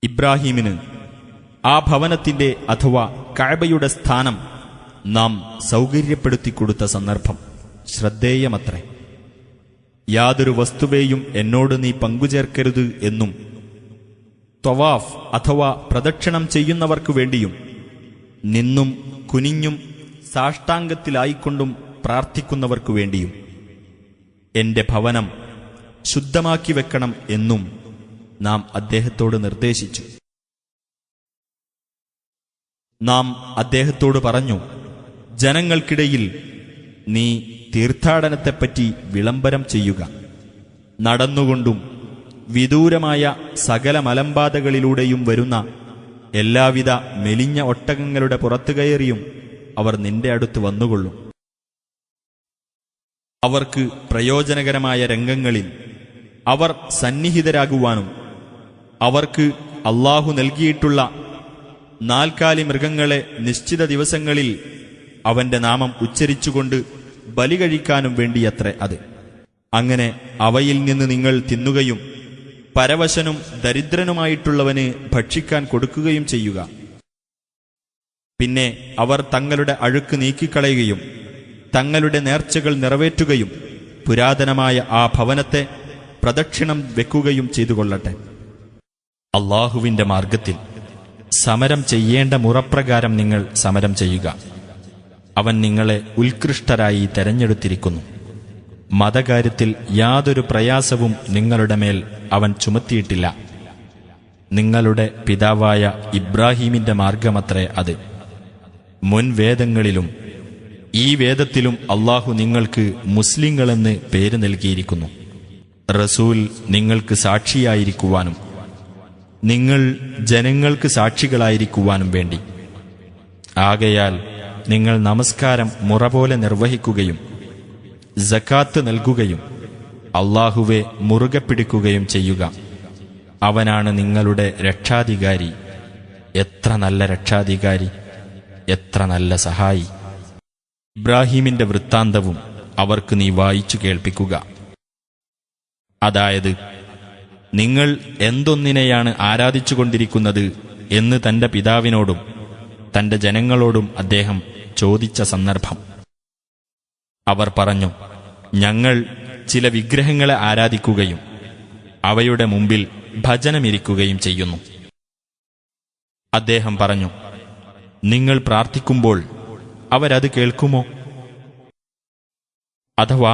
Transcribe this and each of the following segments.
ഇബ്രാഹീമിന് ആ ഭവനത്തിന്റെ അഥവാ കഅബയുടെ സ്ഥാനം നാം സൗകര്യപ്പെടുത്തിക്കൊടുത്ത സന്ദർഭം ശ്രദ്ധേയമത്രേ. യാതൊരു വസ്തുവേയും എന്നോട് നീ പങ്കുചേർക്കരുത് എന്നും ത്വവാഫ് അഥവാ പ്രദക്ഷിണം ചെയ്യുന്നവർക്കു വേണ്ടിയും നിന്നും കുനിഞ്ഞും സാഷ്ടാംഗത്തിലായിക്കൊണ്ടും പ്രാർത്ഥിക്കുന്നവർക്കു വേണ്ടിയും എന്റെ ഭവനം ശുദ്ധമാക്കി വെക്കണം എന്നും നാം അദ്ദേഹത്തോട് നിർദ്ദേശിച്ചു. നാം അദ്ദേഹത്തോട് പറഞ്ഞു, ജനങ്ങൾക്കിടയിൽ നീ തീർത്ഥാടനത്തെപ്പറ്റി വിളംബരം ചെയ്യുക. നടന്നുകൊണ്ടും വിദൂരമായ സകല മലമ്പാതകളിലൂടെയും വരുന്ന എല്ലാവിധ മെലിഞ്ഞ ഒട്ടകങ്ങളുടെ പുറത്തു കയറിയും അവർ നിന്റെ അടുത്ത് വന്നുകൊള്ളും. അവർക്ക് പ്രയോജനകരമായ രംഗങ്ങളിൽ അവർ സന്നിഹിതരാകുവാനും അവർക്ക് അല്ലാഹു നൽകിയിട്ടുള്ള നാൽക്കാലി മൃഗങ്ങളെ നിശ്ചിത ദിവസങ്ങളിൽ അവന്റെ നാമം ഉച്ചരിച്ചുകൊണ്ട് ബലി കഴിക്കാനും വേണ്ടിയത്രേ അത്. അങ്ങനെ അവയിൽ നിന്ന് നിങ്ങൾ തിന്നുകയും പരവശനും ദരിദ്രനുമായിട്ടുള്ളവന് ഭക്ഷിക്കാൻ കൊടുക്കുകയും ചെയ്യുക. പിന്നെ അവർ തങ്ങളുടെ അഴുക്ക് നീക്കിക്കളയുകയും തങ്ങളുടെ നേർച്ചകൾ നിറവേറ്റുകയും പുരാതനമായ ആ ഭവനത്തെ പ്രദക്ഷിണം വെക്കുകയും ചെയ്തുകൊള്ളട്ടെ. അല്ലാഹുവിന്റെ മാർഗത്തിൽ സമരം ചെയ്യേണ്ട മുറപ്രകാരം നിങ്ങൾ സമരം ചെയ്യുക. അവൻ നിങ്ങളെ ഉത്കൃഷ്ടരായി തെരഞ്ഞെടുത്തിരിക്കുന്നു. മതകാര്യത്തിൽ യാതൊരു പ്രയാസവും നിങ്ങളുടെ മേൽ അവൻ ചുമത്തിയിട്ടില്ല. നിങ്ങളുടെ പിതാവായ ഇബ്രാഹീമിന്റെ മാർഗമത്രേ അത്. മുൻ വേദങ്ങളിലും ഈ വേദത്തിലും അല്ലാഹു നിങ്ങൾക്ക് മുസ്ലിങ്ങളെന്ന് പേര് നൽകിയിരിക്കുന്നു. റസൂൽ നിങ്ങൾക്ക് സാക്ഷിയായിരിക്കുവാനും നിങ്ങൾ ജനങ്ങൾക്ക് സാക്ഷികളായിരിക്കുവാനും വേണ്ടി. ആകയാൽ നിങ്ങൾ നമസ്കാരം മുറ പോലെ നിർവഹിക്കുകയും സക്കാത്ത് നൽകുകയും അല്ലാഹുവെ മുറുകെ പിടിക്കുകയും ചെയ്യുക. അവനാണ് നിങ്ങളുടെ രക്ഷാധികാരി. എത്ര നല്ല രക്ഷാധികാരി, എത്ര നല്ല സഹായി. ഇബ്രാഹീമിന്റെ വൃത്താന്തവും അവർക്ക് നീ വായിച്ചു കേൾപ്പിക്കുക. അതായത്, നിങ്ങൾ എന്തൊന്നിനെയാണ് ആരാധിച്ചുകൊണ്ടിരിക്കുന്നത് എന്ന് തന്റെ പിതാവിനോടും തന്റെ ജനങ്ങളോടും അദ്ദേഹം ചോദിച്ച സന്ദർഭം. അവർ പറഞ്ഞു, ഞങ്ങൾ ചില വിഗ്രഹങ്ങളെ ആരാധിക്കുകയും അവയുടെ മുമ്പിൽ ഭജനമിരിക്കുകയും ചെയ്യുന്നു. അദ്ദേഹം പറഞ്ഞു, നിങ്ങൾ പ്രാർത്ഥിക്കുമ്പോൾ അവരത് കേൾക്കുമോ? അഥവാ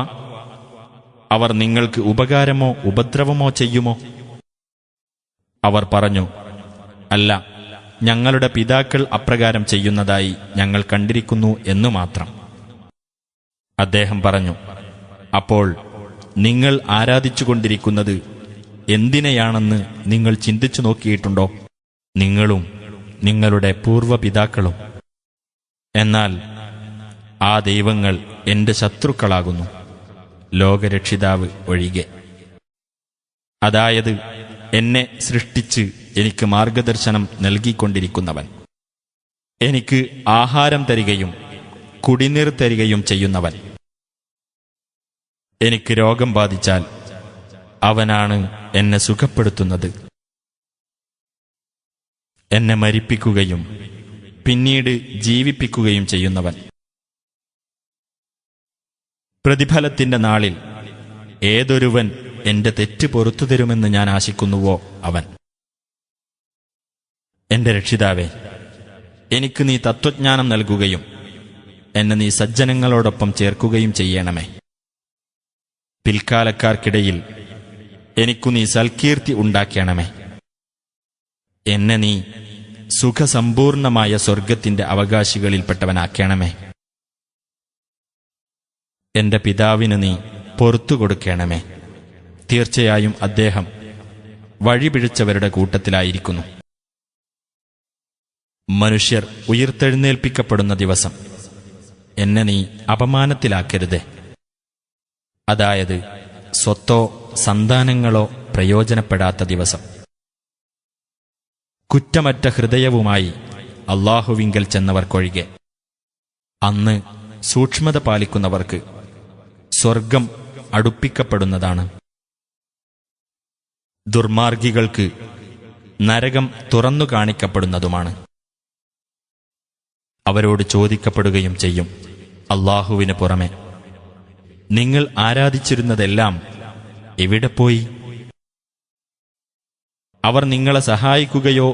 അവർ നിങ്ങൾക്ക് ഉപകാരമോ ഉപദ്രവമോ ചെയ്യുമോ? അവർ പറഞ്ഞു, അല്ല, ഞങ്ങളുടെ പിതാക്കൾ അപ്രകാരം ചെയ്യുന്നതായി ഞങ്ങൾ കണ്ടിരിക്കുന്നു എന്നു മാത്രം. അദ്ദേഹം പറഞ്ഞു, അപ്പോൾ നിങ്ങൾ ആരാധിച്ചുകൊണ്ടിരിക്കുന്നത് എന്തിനെയാണെന്ന് നിങ്ങൾ ചിന്തിച്ചു നോക്കിയിട്ടുണ്ടോ? നിങ്ങളും നിങ്ങളുടെ പൂർവ്വപിതാക്കളും. എന്നാൽ ആ ദൈവങ്ങൾ എന്റെ ശത്രുക്കളാകുന്നു, ലോകരക്ഷിതാവ് ഒഴികെ. അതായത്, എന്നെ സൃഷ്ടിച്ച് എനിക്ക് മാർഗദർശനം നൽകിക്കൊണ്ടിരിക്കുന്നവൻ, എനിക്ക് ആഹാരം തരികയും കുടിനീർ തരികയും ചെയ്യുന്നവൻ. എനിക്ക് രോഗം ബാധിച്ചാൽ അവനാണ് എന്നെ സുഖപ്പെടുത്തുന്നത്. എന്നെ മരിപ്പിക്കുകയും പിന്നീട് ജീവിപ്പിക്കുകയും ചെയ്യുന്നവൻ. പ്രതിഫലത്തിന്റെ നാളിൽ ഏതൊരുവൻ എന്റെ തെറ്റ് പൊറുത്തു തരുമെന്ന് ഞാൻ ആശിക്കുന്നുവോ അവൻ. എന്റെ രക്ഷിതാവേ, എനിക്ക് നീ തത്വജ്ഞാനം നൽകുകയും എന്നെ നീ സജ്ജനങ്ങളോടൊപ്പം ചേർക്കുകയും ചെയ്യണമേ. പിൽക്കാലക്കാർക്കിടയിൽ എനിക്കു നീ സൽകീർത്തി ഉണ്ടാക്കണമേ. എന്നെ നീ സുഖസമ്പൂർണമായ സ്വർഗത്തിന്റെ അവകാശികളിൽപ്പെട്ടവനാക്കണമേ. എന്റെ പിതാവിന് നീ പൊറത്തുകൊടുക്കണമേ. തീർച്ചയായും അദ്ദേഹം വഴിപിഴച്ചവരുടെ കൂട്ടത്തിലായിരിക്കുന്നു. മനുഷ്യർ ഉയിർത്തെഴുന്നേൽപ്പിക്കപ്പെടുന്ന ദിവസം എന്നെ നീ അപമാനത്തിലാക്കരുതേ. അതായത്, സ്വത്തോ സന്താനങ്ങളോ പ്രയോജനപ്പെടാത്ത ദിവസം. കുറ്റമറ്റ ഹൃദയവുമായി അല്ലാഹുവിങ്കൽ ചെന്നവർക്കൊഴികെ. അന്ന് സൂക്ഷ്മത പാലിക്കുന്നവർക്ക് സ്വർഗം അടുപ്പിക്കപ്പെടുന്നതാണ്. ദുർമാർഗികൾക്ക് നരകം തുറന്നു കാണിക്കപ്പെടുന്നതുമാണ്. അവരോട് ചോദിക്കപ്പെടുകയും ചെയ്യും, അല്ലാഹുവിന് പുറമെ നിങ്ങൾ ആരാധിച്ചിരുന്നതെല്ലാം എവിടെ പോയി? അവർ നിങ്ങളെ സഹായിക്കുകയോ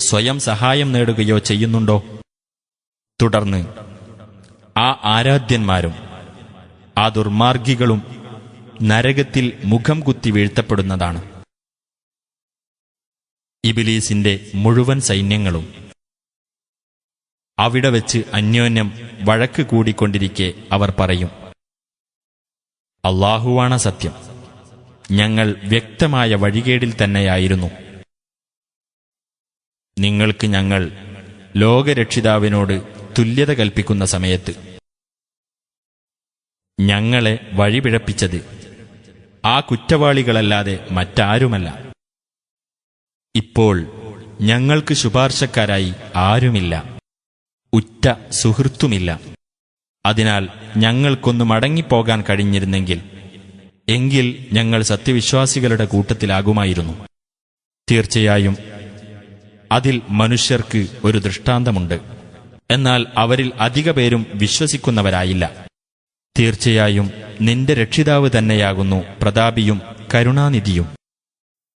സ്വയം സഹായം നേടുകയോ ചെയ്യുന്നുണ്ടോ? തുടർന്ന് ആ ആരാധ്യന്മാരും ആ ദുർമാർഗികളും നരകത്തിൽ മുഖം കുത്തി വീഴ്ത്തപ്പെടുന്നതാണ്. ഇബ്ലീസിന്റെ മുഴുവൻ സൈന്യങ്ങളും അവിടെ വെച്ച് അന്യോന്യം വഴക്ക് കൂടിക്കൊണ്ടിരിക്കെ അവർ പറയും, അല്ലാഹുവാണ് സത്യം, ഞങ്ങൾ വ്യക്തമായ വഴികേടിൽ തന്നെയായിരുന്നു. നിങ്ങൾക്ക് ഞങ്ങൾ ലോകരക്ഷിതാവിനോട് തുല്യത കൽപ്പിക്കുന്ന സമയത്ത് ഞങ്ങളെ വഴിപിഴപ്പിച്ചത് ആ കുറ്റവാളികളല്ലാതെ മറ്റാരുമല്ല. ഇപ്പോൾ ഞങ്ങൾക്ക് ശുപാർശക്കാരായി ആരുമില്ല, ഉറ്റ സുഹൃത്തുമില്ല. അതിനാൽ ഞങ്ങൾക്കൊന്ന് മടങ്ങിപ്പോകാൻ കഴിഞ്ഞിരുന്നെങ്കിൽ എങ്കിൽ ഞങ്ങൾ സത്യവിശ്വാസികളുടെ കൂട്ടത്തിലാകുമായിരുന്നു. തീർച്ചയായും അതിൽ മനുഷ്യർക്ക് ഒരു ദൃഷ്ടാന്തമുണ്ട്, എന്നാൽ അവരിൽ അധിക പേരും വിശ്വസിക്കുന്നവരായില്ല. തീർച്ചയായും നിന്റെ രക്ഷിതാവ് തന്നെയാകുന്നു പ്രതാപിയും കരുണാനിധിയും.